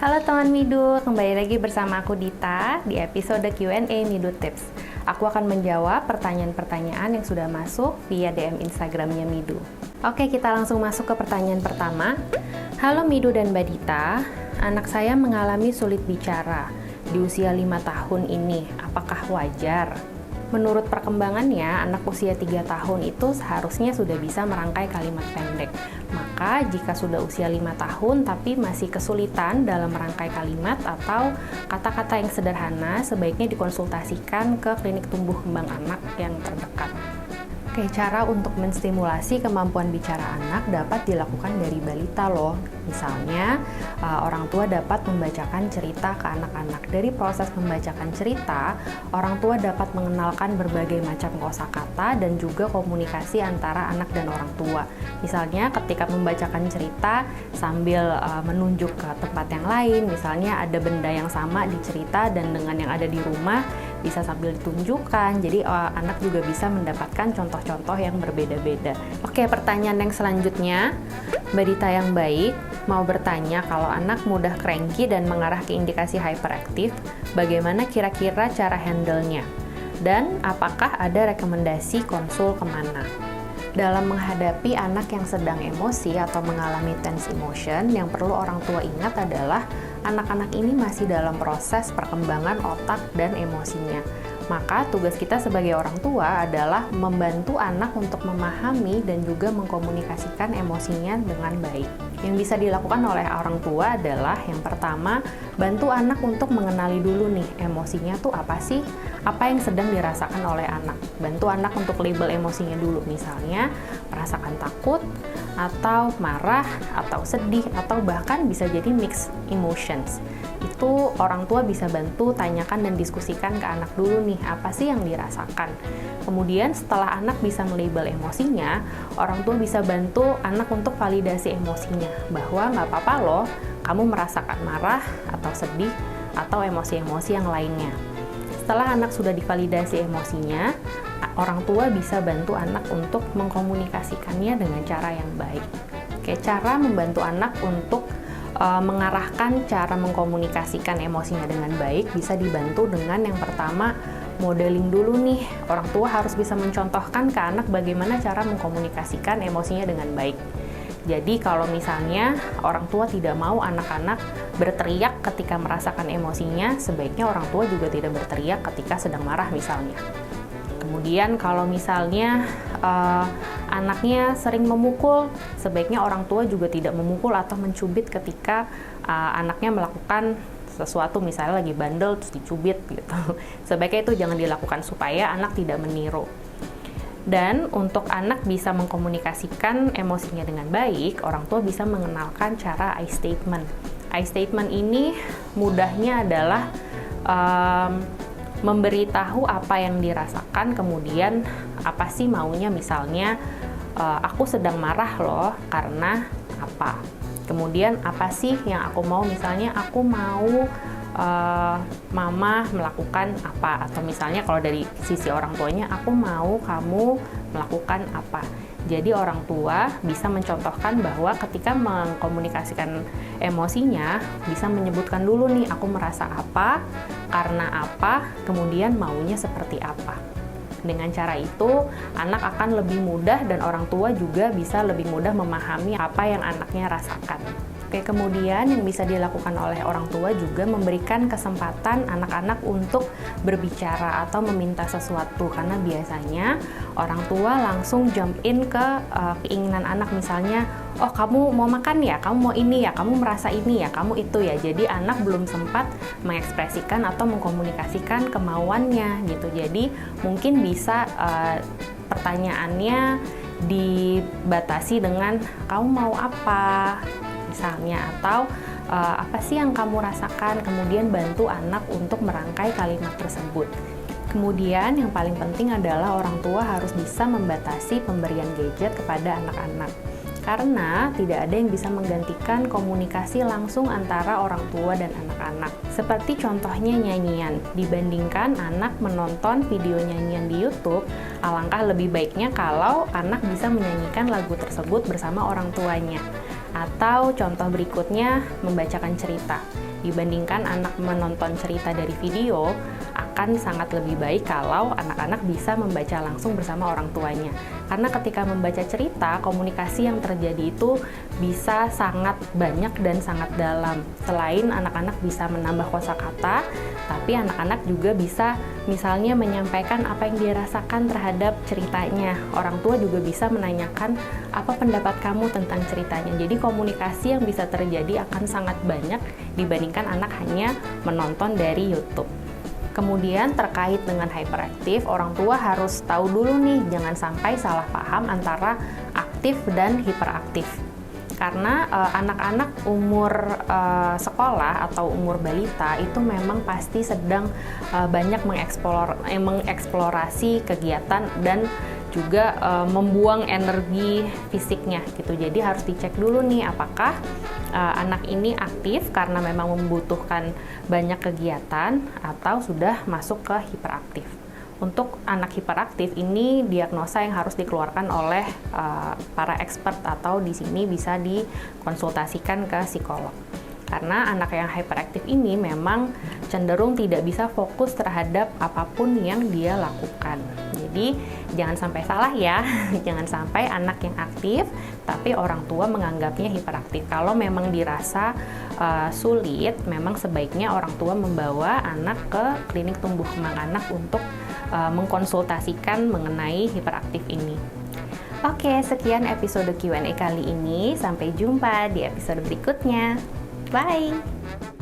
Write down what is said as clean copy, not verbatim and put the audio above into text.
Halo teman Midu, kembali lagi bersama aku Dita di episode Q&A Midu Tips. Aku akan menjawab pertanyaan-pertanyaan yang sudah masuk via DM Instagramnya Midu. Oke, kita langsung masuk ke pertanyaan pertama. Halo Midu dan Mbak Dita, anak saya mengalami sulit bicara di usia 5 tahun ini. Apakah wajar? Menurut perkembangannya, anak usia 3 tahun itu seharusnya sudah bisa merangkai kalimat pendek. Maka, jika sudah usia 5 tahun tapi masih kesulitan dalam merangkai kalimat atau kata-kata yang sederhana, sebaiknya dikonsultasikan ke klinik tumbuh kembang anak yang terdekat. Oke, cara untuk menstimulasi kemampuan bicara anak dapat dilakukan dari balita loh. Misalnya, orang tua dapat membacakan cerita ke anak-anak. Dari proses membacakan cerita, orang tua dapat mengenalkan berbagai macam kosakata dan juga komunikasi antara anak dan orang tua. Misalnya, ketika membacakan cerita sambil menunjuk ke tempat yang lain, misalnya ada benda yang sama di cerita dan dengan yang ada di rumah, bisa sambil ditunjukkan, jadi anak juga bisa mendapatkan contoh-contoh yang berbeda-beda. Oke, pertanyaan yang selanjutnya, Mbak Dita yang baik mau bertanya kalau anak mudah cranky dan mengarah ke indikasi hyperaktif, bagaimana kira-kira cara handle-nya? Dan apakah ada rekomendasi konsul kemana? Dalam menghadapi anak yang sedang emosi atau mengalami tense emotion, yang perlu orang tua ingat adalah anak-anak ini masih dalam proses perkembangan otak dan emosinya. Maka tugas kita sebagai orang tua adalah membantu anak untuk memahami dan juga mengkomunikasikan emosinya dengan baik. Yang bisa dilakukan oleh orang tua adalah yang pertama, bantu anak untuk mengenali dulu nih emosinya tuh apa sih, apa yang sedang dirasakan oleh anak. Bantu anak untuk label emosinya dulu, misalnya merasakan takut, atau marah, atau sedih, atau bahkan bisa jadi mixed emotions. Itu orang tua bisa bantu tanyakan dan diskusikan ke anak dulu nih, apa sih yang dirasakan. Kemudian setelah anak bisa melabel emosinya, orang tua bisa bantu anak untuk validasi emosinya, bahwa nggak apa-apa loh, kamu merasakan marah atau sedih atau emosi-emosi yang lainnya. Setelah anak sudah divalidasi emosinya, orang tua bisa bantu anak untuk mengkomunikasikannya dengan cara yang baik. Oke, cara membantu anak untuk mengarahkan cara mengkomunikasikan emosinya dengan baik bisa dibantu dengan yang pertama, modeling dulu nih. Orang tua harus bisa mencontohkan ke anak bagaimana cara mengkomunikasikan emosinya dengan baik. Jadi kalau misalnya orang tua tidak mau anak-anak berteriak ketika merasakan emosinya, sebaiknya orang tua juga tidak berteriak ketika sedang marah misalnya. Kemudian kalau misalnya anaknya sering memukul, sebaiknya orang tua juga tidak memukul atau mencubit ketika anaknya melakukan sesuatu, misalnya lagi bandel terus dicubit gitu. Sebaiknya itu jangan dilakukan supaya anak tidak meniru. Dan untuk anak bisa mengkomunikasikan emosinya dengan baik, orang tua bisa mengenalkan cara I statement. I statement ini mudahnya adalah memberitahu apa yang dirasakan, kemudian apa sih maunya, misalnya aku sedang marah loh karena apa. Kemudian apa sih yang aku mau, misalnya aku mau mama melakukan apa, atau misalnya kalau dari sisi orang tuanya, aku mau kamu melakukan apa. Jadi orang tua bisa mencontohkan bahwa ketika mengkomunikasikan emosinya, bisa menyebutkan dulu nih, aku merasa apa, karena apa, kemudian maunya seperti apa. Dengan cara itu, anak akan lebih mudah dan orang tua juga bisa lebih mudah memahami apa yang anaknya rasakan. Oke, kemudian yang bisa dilakukan oleh orang tua juga memberikan kesempatan anak-anak untuk berbicara atau meminta sesuatu, karena biasanya orang tua langsung jump in ke keinginan anak, misalnya, oh kamu mau makan ya, kamu mau ini ya, kamu merasa ini ya, kamu itu ya. Jadi anak belum sempat mengekspresikan atau mengkomunikasikan kemauannya gitu. Jadi mungkin bisa pertanyaannya dibatasi dengan kamu mau apa misalnya, atau apa sih yang kamu rasakan, kemudian bantu anak untuk merangkai kalimat tersebut. Kemudian yang paling penting adalah orang tua harus bisa membatasi pemberian gadget kepada anak-anak, karena tidak ada yang bisa menggantikan komunikasi langsung antara orang tua dan anak-anak. Seperti contohnya nyanyian, dibandingkan anak menonton video nyanyian di YouTube, alangkah lebih baiknya kalau anak bisa menyanyikan lagu tersebut bersama orang tuanya. Atau contoh berikutnya, membacakan cerita. Dibandingkan anak menonton cerita dari video, akan sangat lebih baik kalau anak-anak bisa membaca langsung bersama orang tuanya. Karena ketika membaca cerita, komunikasi yang terjadi itu bisa sangat banyak dan sangat dalam. Selain anak-anak bisa menambah kosakata, tapi anak-anak juga bisa misalnya menyampaikan apa yang dia rasakan terhadap ceritanya. Orang tua juga bisa menanyakan apa pendapat kamu tentang ceritanya. Jadi komunikasi yang bisa terjadi akan sangat banyak dibandingkan anak hanya menonton dari YouTube. Kemudian terkait dengan hyperaktif, orang tua harus tahu dulu nih, jangan sampai salah paham antara aktif dan hiperaktif. Karena anak-anak umur sekolah atau umur balita itu memang pasti sedang banyak mengeksplorasi kegiatan dan juga membuang energi fisiknya gitu. Jadi harus dicek dulu nih apakah anak ini aktif karena memang membutuhkan banyak kegiatan atau sudah masuk ke hiperaktif. Untuk anak hiperaktif ini diagnosa yang harus dikeluarkan oleh para expert atau di sini bisa dikonsultasikan ke psikolog. Karena anak yang hyperaktif ini memang cenderung tidak bisa fokus terhadap apapun yang dia lakukan. Jadi jangan sampai salah ya, jangan sampai anak yang aktif tapi orang tua menganggapnya hiperaktif. Kalau memang dirasa sulit, memang sebaiknya orang tua membawa anak ke klinik tumbuh kembang anak untuk mengkonsultasikan mengenai hiperaktif ini. Oke, sekian episode Q&A kali ini. Sampai jumpa di episode berikutnya. Bye!